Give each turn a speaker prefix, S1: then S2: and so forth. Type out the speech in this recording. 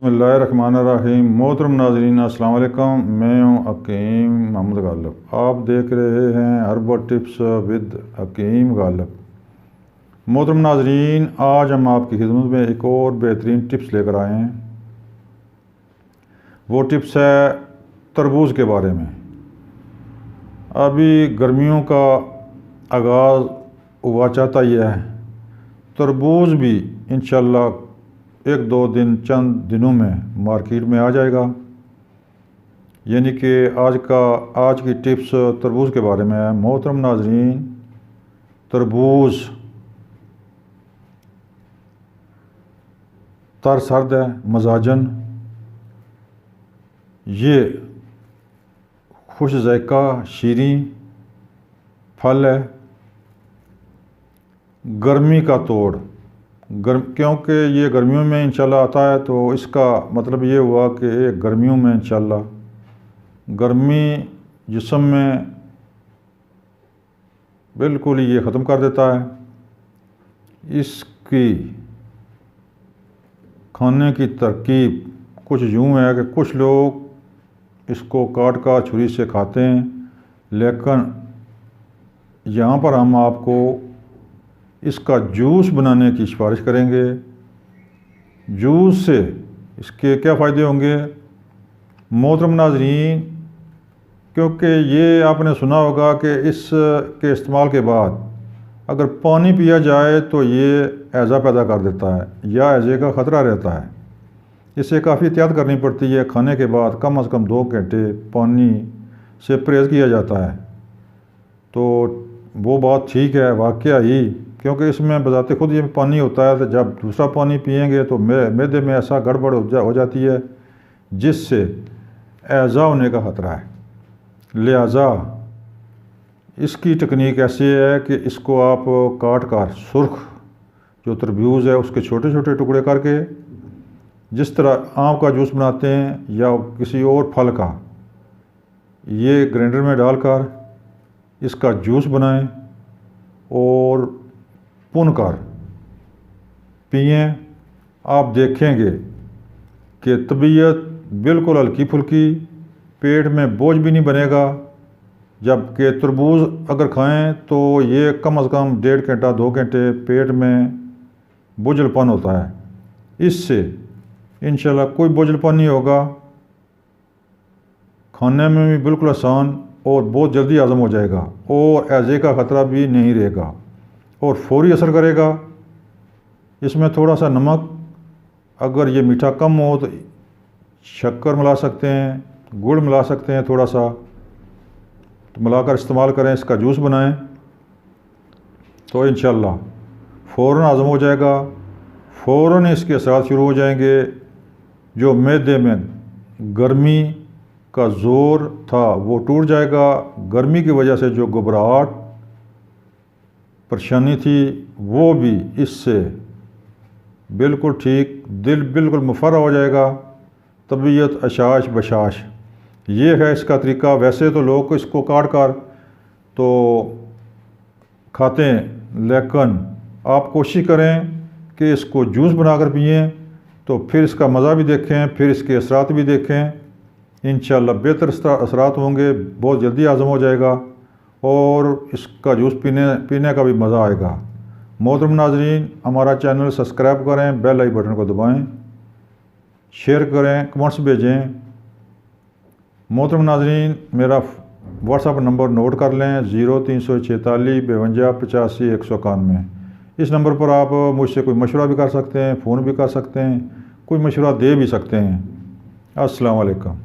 S1: बिस्मिल्लाहिर्रहमानिर्रहीम। मोहतरम नाज़रीन अस्सलाम वालेकुम। मैं हूँ हकीम मोहम्मद गालिब। आप देख रहे हैं हर्बल टिप्स विद हकीम गालिब। मोहतरम नाज़रीन, आज हम आपकी खिदमत में एक और बेहतरीन टिप्स लेकर आए हैं। वो टिप्स है तरबूज के बारे में। अभी गर्मियों का आगाज़ हुआ चाहता ही है। तरबूज भी इंशाल्लाह एक दो दिन चंद दिनों में मार्केट में आ जाएगा। यानी कि आज की टिप्स तरबूज के बारे में है। मोहतरम नाज़रीन, तरबूज तर सर्द है, मजाजन, ये खुश ज़ायका शीरीं फल है। गर्मी का तोड़, क्योंकि ये गर्मियों में इंशाल्लाह आता है, तो इसका मतलब ये हुआ कि गर्मियों में इंशाल्लाह गर्मी जिस्म में बिल्कुल ये ख़त्म कर देता है। इसकी खाने की तरकीब कुछ यूँ है कि कुछ लोग इसको काट कर छुरी से खाते हैं, लेकिन यहाँ पर हम आपको इसका जूस बनाने की सिफारिश करेंगे। जूस से इसके क्या फ़ायदे होंगे मोहतरम नाज़रीन, क्योंकि ये आपने सुना होगा कि इसके इस्तेमाल के बाद अगर पानी पिया जाए तो ये हैज़ा पैदा कर देता है या हैज़े का ख़तरा रहता है। इससे काफ़ी एहतियात करनी पड़ती है। खाने के बाद कम से कम 2 घंटे पानी से परहेज़ किया जाता है। तो वो बात ठीक है वाक़या ही, क्योंकि इसमें बजाते खुद ये पानी होता है, तो जब दूसरा पानी पिएंगे तो मैदे में ऐसा गड़बड़ हो जाती है जिससे हैज़ा होने का ख़तरा है। लिहाजा इसकी तकनीक ऐसी है कि इसको आप काट कर सुर्ख जो तरबूज है उसके छोटे छोटे टुकड़े करके, जिस तरह आम का जूस बनाते हैं या किसी और फल का, ये ग्राइंडर में डालकर इसका जूस बनाएं और भूनकर पिएं। आप देखेंगे कि तबीयत बिल्कुल हल्की फुल्की, पेट में बोझ भी नहीं बनेगा। जबकि तरबूज अगर खाएं तो ये कम से कम 1.5 घंटा 2 घंटे पेट में बोझलपन होता है। इससे इंशाल्लाह कोई बोझलपन नहीं होगा, खाने में भी बिल्कुल आसान और बहुत जल्दी हज़म हो जाएगा और हैज़े का ख़तरा भी नहीं रहेगा और फौरी असर करेगा। इसमें थोड़ा सा नमक, अगर ये मीठा कम हो तो शक्कर मिला सकते हैं, गुड़ मिला सकते हैं थोड़ा सा, तो मिलाकर इस्तेमाल करें। इसका जूस बनाएं तो इंशाल्लाह फ़ौरन हज़म हो जाएगा, फ़ौरन इसके असरात शुरू हो जाएंगे। जो मैदे में गर्मी का ज़ोर था वो टूट जाएगा। गर्मी की वजह से जो घबराहट परेशानी थी वो भी इससे बिल्कुल ठीक, दिल बिल्कुल मुफर्रा हो जाएगा, तबीयत अशाश बशाश। ये है इसका तरीका। वैसे तो लोग इसको काट कर तो खाते हैं, लेकिन आप कोशिश करें कि इसको जूस बनाकर पिएं, तो फिर इसका मज़ा भी देखें, फिर इसके असरात भी देखें। इंशाल्लाह बेहतर असरात होंगे, बहुत जल्दी हज़म हो जाएगा और इसका जूस पीने का भी मज़ा आएगा। मोहतरम नाज़रीन, हमारा चैनल सब्सक्राइब करें, बेल आई बटन को दबाएं, शेयर करें, कमेंट्स भेजें। मोहतरम नाज़रीन, मेरा व्हाट्सअप नंबर नोट कर लें, 0346 52 85 191। इस नंबर पर आप मुझसे कोई मशवरा भी कर सकते हैं, फ़ोन भी कर सकते हैं, कोई मशवरा दे भी सकते हैं। अस्सलाम वालेकुम।